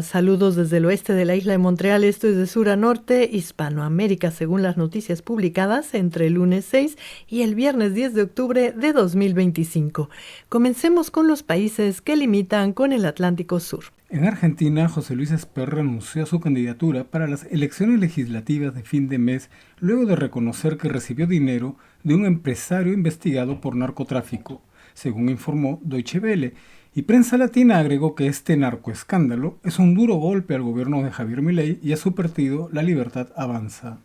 Saludos desde el oeste de la isla de Montreal, esto es de sur a norte, Hispanoamérica, según las noticias publicadas entre el lunes 6 y el viernes 10 de octubre de 2025. Comencemos con los países que limitan con el Atlántico Sur. En Argentina, José Luis Esper renunció a su candidatura para las elecciones legislativas de fin de mes luego de reconocer que recibió dinero de un empresario investigado por narcotráfico, según informó Deutsche Welle. Y Prensa Latina agregó que este narcoescándalo es un duro golpe al gobierno de Javier Milei y a su partido La Libertad Avanza.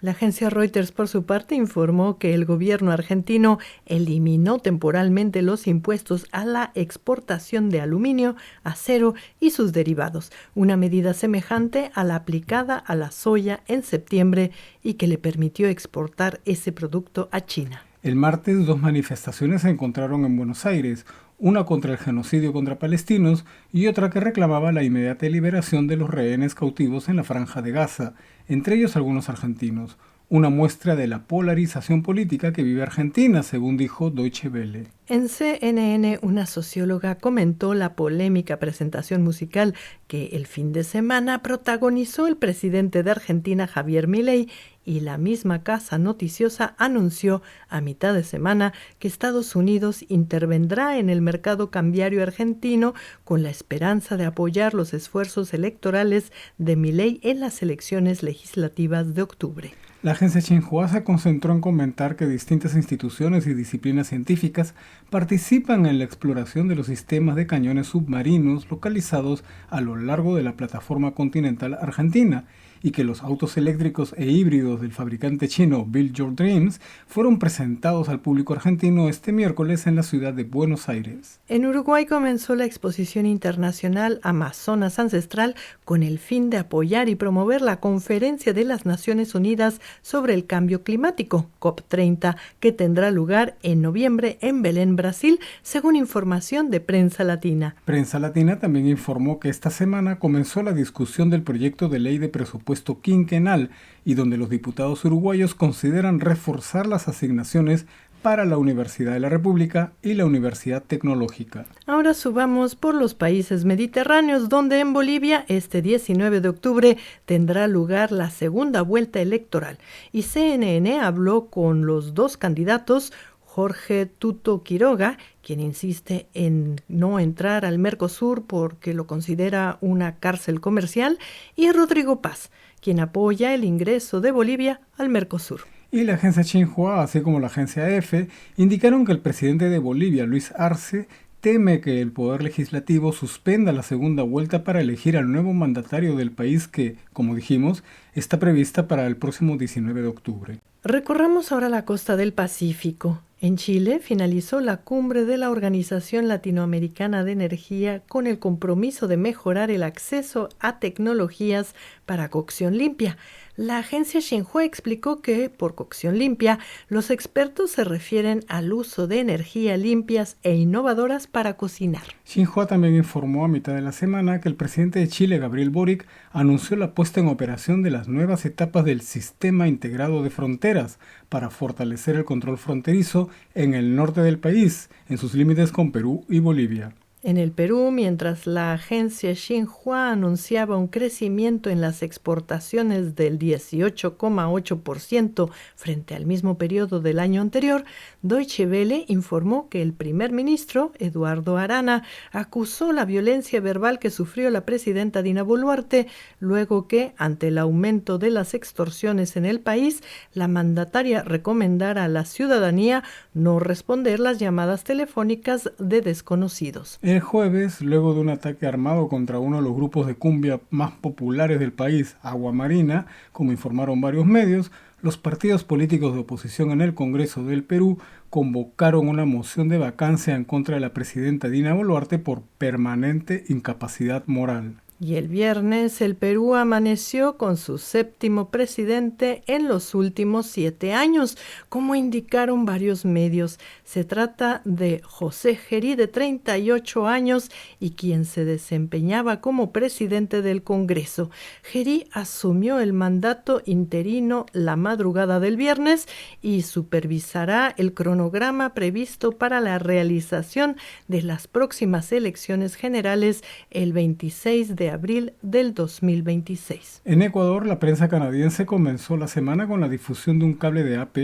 La agencia Reuters, por su parte, informó que el gobierno argentino eliminó temporalmente los impuestos a la exportación de aluminio, acero y sus derivados, una medida semejante a la aplicada a la soya en septiembre y que le permitió exportar ese producto a China. El martes, 2 manifestaciones se encontraron en Buenos Aires, una contra el genocidio contra palestinos y otra que reclamaba la inmediata liberación de los rehenes cautivos en la Franja de Gaza, entre ellos algunos argentinos. Una muestra de la polarización política que vive Argentina, según dijo Deutsche Welle. En CNN, una socióloga comentó la polémica presentación musical que el fin de semana protagonizó el presidente de Argentina, Javier Milei, y la misma casa noticiosa anunció a mitad de semana que Estados Unidos intervendrá en el mercado cambiario argentino con la esperanza de apoyar los esfuerzos electorales de Milei en las elecciones legislativas de octubre. La agencia Xinhua se concentró en comentar que distintas instituciones y disciplinas científicas participan en la exploración de los sistemas de cañones submarinos localizados a lo largo de la plataforma continental argentina y que los autos eléctricos e híbridos del fabricante chino Build Your Dreams fueron presentados al público argentino este miércoles en la ciudad de Buenos Aires. En Uruguay comenzó la exposición internacional Amazonas Ancestral con el fin de apoyar y promover la Conferencia de las Naciones Unidas sobre el Cambio Climático, COP30, que tendrá lugar en noviembre en Belén, Brasil, según información de Prensa Latina. Prensa Latina también informó que esta semana comenzó la discusión del proyecto de ley de presupuesto quinquenal y donde los diputados uruguayos consideran reforzar las asignaciones para la Universidad de la República y la Universidad Tecnológica. Ahora subamos por los países mediterráneos, donde en Bolivia este 19 de octubre tendrá lugar la segunda vuelta electoral y CNN habló con los dos candidatos, Jorge Tuto Quiroga, quien insiste en no entrar al Mercosur porque lo considera una cárcel comercial, y Rodrigo Paz, quien apoya el ingreso de Bolivia al Mercosur. Y la agencia Xinhua, así como la agencia EFE, indicaron que el presidente de Bolivia, Luis Arce, teme que el Poder Legislativo suspenda la segunda vuelta para elegir al nuevo mandatario del país que, como dijimos, está prevista para el próximo 19 de octubre. Recorramos ahora la costa del Pacífico. En Chile finalizó la cumbre de la Organización Latinoamericana de Energía con el compromiso de mejorar el acceso a tecnologías para cocción limpia. La agencia Xinhua explicó que, por cocción limpia, los expertos se refieren al uso de energías limpias e innovadoras para cocinar. Xinhua también informó a mitad de la semana que el presidente de Chile, Gabriel Boric, anunció la puesta en operación de las nuevas etapas del Sistema Integrado de Fronteras para fortalecer el control fronterizo en el norte del país, en sus límites con Perú y Bolivia. En el Perú, mientras la agencia Xinhua anunciaba un crecimiento en las exportaciones del 18,8% frente al mismo periodo del año anterior, Deutsche Welle informó que el primer ministro, Eduardo Arana, acusó la violencia verbal que sufrió la presidenta Dina Boluarte, luego que, ante el aumento de las extorsiones en el país, la mandataria recomendara a la ciudadanía no responder las llamadas telefónicas de desconocidos. El jueves, luego de un ataque armado contra uno de los grupos de cumbia más populares del país, Agua Marina, como informaron varios medios, los partidos políticos de oposición en el Congreso del Perú convocaron una moción de vacancia en contra de la presidenta Dina Boluarte por permanente incapacidad moral. Y el viernes el Perú amaneció con su séptimo presidente en los últimos 7 años, como indicaron varios medios. Se trata de José Gerí, de 38 años, y quien se desempeñaba como presidente del Congreso. Gerí asumió el mandato interino la madrugada del viernes y supervisará el cronograma previsto para la realización de las próximas elecciones generales el 26 de de abril del 2026. En Ecuador, la prensa canadiense comenzó la semana con la difusión de un cable de AP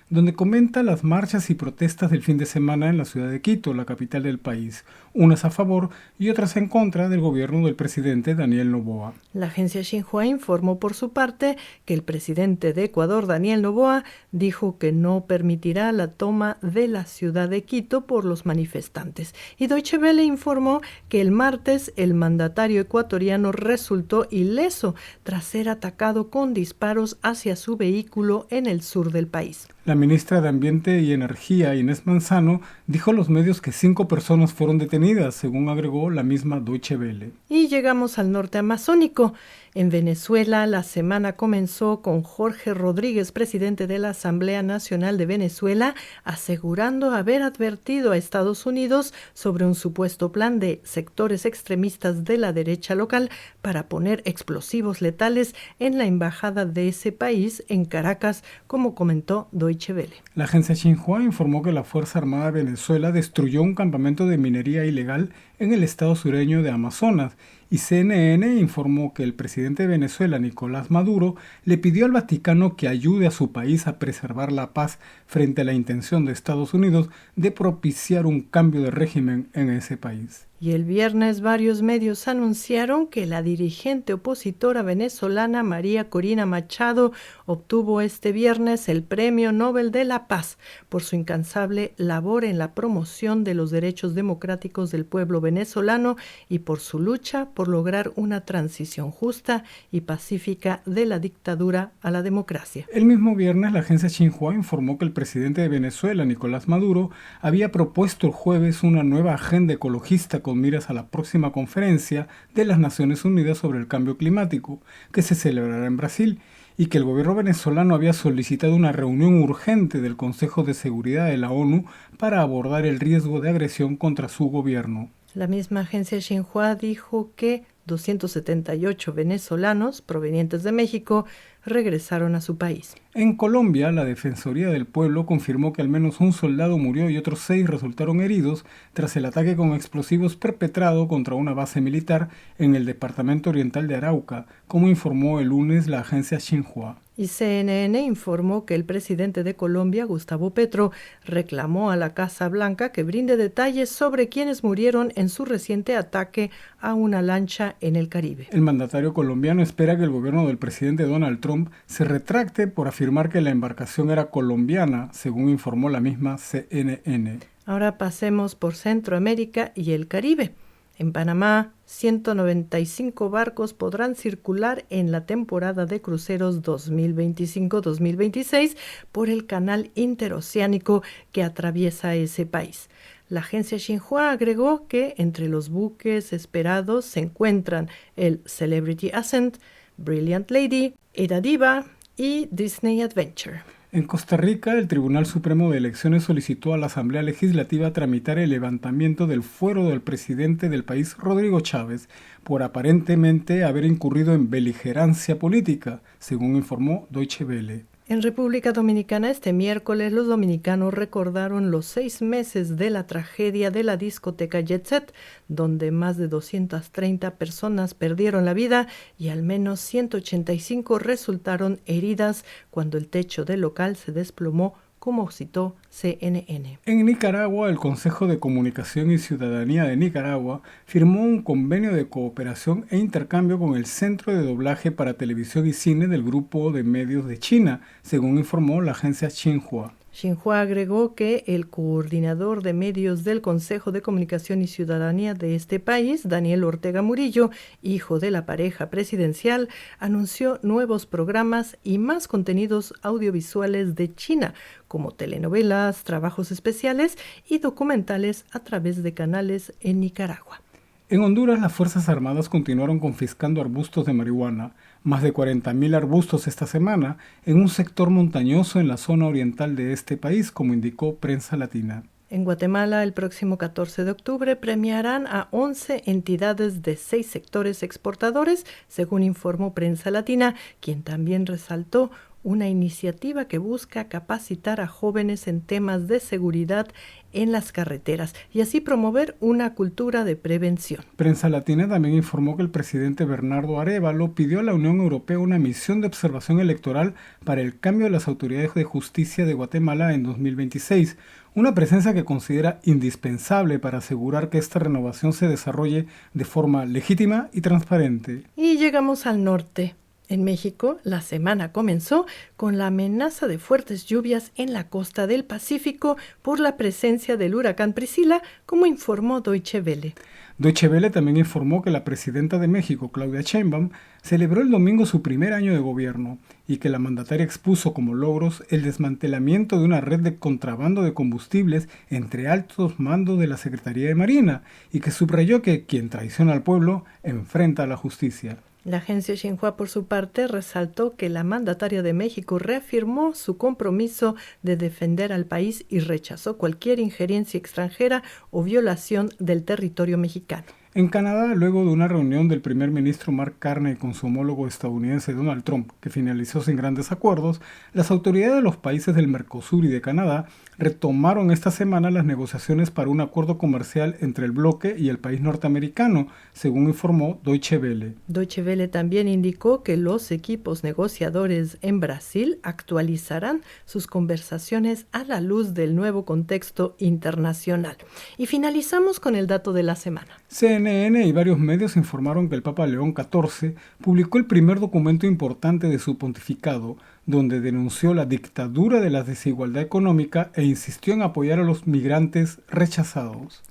donde comenta las marchas y protestas del fin de semana en la ciudad de Quito, la capital del país, unas a favor y otras en contra del gobierno del presidente Daniel Noboa. La agencia Xinhua informó por su parte que el presidente de Ecuador, Daniel Noboa, dijo que no permitirá la toma de la ciudad de Quito por los manifestantes. Y Deutsche Welle informó que el martes el mandatario ecuatoriano resultó ileso tras ser atacado con disparos hacia su vehículo en el sur del país. La ministra de Ambiente y Energía, Inés Manzano, dijo a los medios que 5 personas fueron detenidas, según agregó la misma Deutsche Welle. Y llegamos al norte amazónico. En Venezuela, la semana comenzó con Jorge Rodríguez, presidente de la Asamblea Nacional de Venezuela, asegurando haber advertido a Estados Unidos sobre un supuesto plan de sectores extremistas de la derecha local para poner explosivos letales en la embajada de ese país en Caracas, como comentó Deutsche Welle. La agencia Xinhua informó que la Fuerza Armada de Venezuela destruyó un campamento de minería ilegal en el estado sureño de Amazonas, y CNN informó que el presidente de Venezuela, Nicolás Maduro, le pidió al Vaticano que ayude a su país a preservar la paz frente a la intención de Estados Unidos de propiciar un cambio de régimen en ese país. Y el viernes varios medios anunciaron que la dirigente opositora venezolana María Corina Machado obtuvo este viernes el Premio Nobel de la Paz por su incansable labor en la promoción de los derechos democráticos del pueblo venezolano y por su lucha por lograr una transición justa y pacífica de la dictadura a la democracia. El mismo viernes, la agencia Xinhua informó que el presidente de Venezuela, Nicolás Maduro, había propuesto el jueves una nueva agenda ecologista con miras a la próxima conferencia de las Naciones Unidas sobre el cambio climático, que se celebrará en Brasil, y que el gobierno venezolano había solicitado una reunión urgente del Consejo de Seguridad de la ONU para abordar el riesgo de agresión contra su gobierno. La misma agencia Xinhua dijo que 278 venezolanos provenientes de México regresaron a su país. En Colombia, la Defensoría del Pueblo confirmó que al menos un soldado murió y otros 6 resultaron heridos tras el ataque con explosivos perpetrado contra una base militar en el departamento oriental de Arauca, como informó el lunes la agencia Xinhua. Y CNN informó que el presidente de Colombia, Gustavo Petro, reclamó a la Casa Blanca que brinde detalles sobre quienes murieron en su reciente ataque a una lancha en el Caribe. El mandatario colombiano espera que el gobierno del presidente Donald Trump se retracte por afirmar que la embarcación era colombiana, según informó la misma CNN. Ahora pasemos por Centroamérica y el Caribe. En Panamá, 195 barcos podrán circular en la temporada de cruceros 2025-2026 por el canal interoceánico que atraviesa ese país. La agencia Xinhua agregó que entre los buques esperados se encuentran el Celebrity Ascent, Brilliant Lady, Era Diva y Disney Adventure. En Costa Rica, el Tribunal Supremo de Elecciones solicitó a la Asamblea Legislativa tramitar el levantamiento del fuero del presidente del país, Rodrigo Chávez, por aparentemente haber incurrido en beligerancia política, según informó Deutsche Welle. En República Dominicana este miércoles los dominicanos recordaron los 6 meses de la tragedia de la discoteca Jet Set, donde más de 230 personas perdieron la vida y al menos 185 resultaron heridas cuando el techo del local se desplomó, como citó CNN. En Nicaragua, el Consejo de Comunicación y Ciudadanía de Nicaragua firmó un convenio de cooperación e intercambio con el Centro de Doblaje para Televisión y Cine del Grupo de Medios de China, según informó la agencia Xinhua. Xinhua agregó que el coordinador de medios del Consejo de Comunicación y Ciudadanía de este país, Daniel Ortega Murillo, hijo de la pareja presidencial, anunció nuevos programas y más contenidos audiovisuales de China, como telenovelas, trabajos especiales y documentales a través de canales en Nicaragua. En Honduras, las Fuerzas Armadas continuaron confiscando arbustos de marihuana, más de 40.000 arbustos esta semana, en un sector montañoso en la zona oriental de este país, como indicó Prensa Latina. En Guatemala, el próximo 14 de octubre, premiarán a 11 entidades de 6 sectores exportadores, según informó Prensa Latina, quien también resaltó una iniciativa que busca capacitar a jóvenes en temas de seguridad en las carreteras y así promover una cultura de prevención. Prensa Latina también informó que el presidente Bernardo Arévalo pidió a la Unión Europea una misión de observación electoral para el cambio de las autoridades de justicia de Guatemala en 2026, una presencia que considera indispensable para asegurar que esta renovación se desarrolle de forma legítima y transparente. Y llegamos al norte. En México, la semana comenzó con la amenaza de fuertes lluvias en la costa del Pacífico por la presencia del huracán Priscila, como informó Deutsche Welle. Deutsche Welle también informó que la presidenta de México, Claudia Sheinbaum, celebró el domingo su primer año de gobierno y que la mandataria expuso como logros el desmantelamiento de una red de contrabando de combustibles entre altos mandos de la Secretaría de Marina y que subrayó que quien traiciona al pueblo enfrenta a la justicia. La agencia Xinhua, por su parte, resaltó que la mandataria de México reafirmó su compromiso de defender al país y rechazó cualquier injerencia extranjera o violación del territorio mexicano. En Canadá, luego de una reunión del primer ministro Mark Carney con su homólogo estadounidense Donald Trump, que finalizó sin grandes acuerdos, las autoridades de los países del Mercosur y de Canadá retomaron esta semana las negociaciones para un acuerdo comercial entre el bloque y el país norteamericano, según informó Deutsche Welle. Deutsche Welle también indicó que los equipos negociadores en Brasil actualizarán sus conversaciones a la luz del nuevo contexto internacional. Y finalizamos con el dato de la semana. CNN y varios medios informaron que el Papa León XIV publicó el primer documento importante de su pontificado, donde denunció la dictadura de la desigualdad económica e insistió en apoyar a los migrantes rechazados.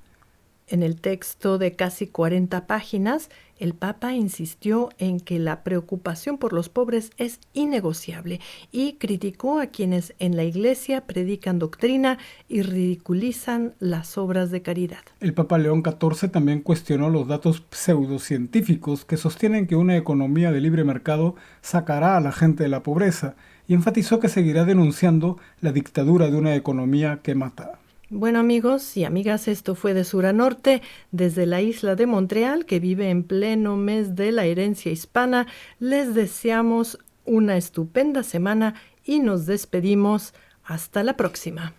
En el texto de casi 40 páginas, el Papa insistió en que la preocupación por los pobres es innegociable y criticó a quienes en la Iglesia predican doctrina y ridiculizan las obras de caridad. El Papa León XIV también cuestionó los datos pseudocientíficos que sostienen que una economía de libre mercado sacará a la gente de la pobreza y enfatizó que seguirá denunciando la dictadura de una economía que mata. Bueno, amigos y amigas, esto fue de sur a norte, desde la isla de Montreal, que vive en pleno mes de la herencia hispana. Les deseamos una estupenda semana y nos despedimos. Hasta la próxima.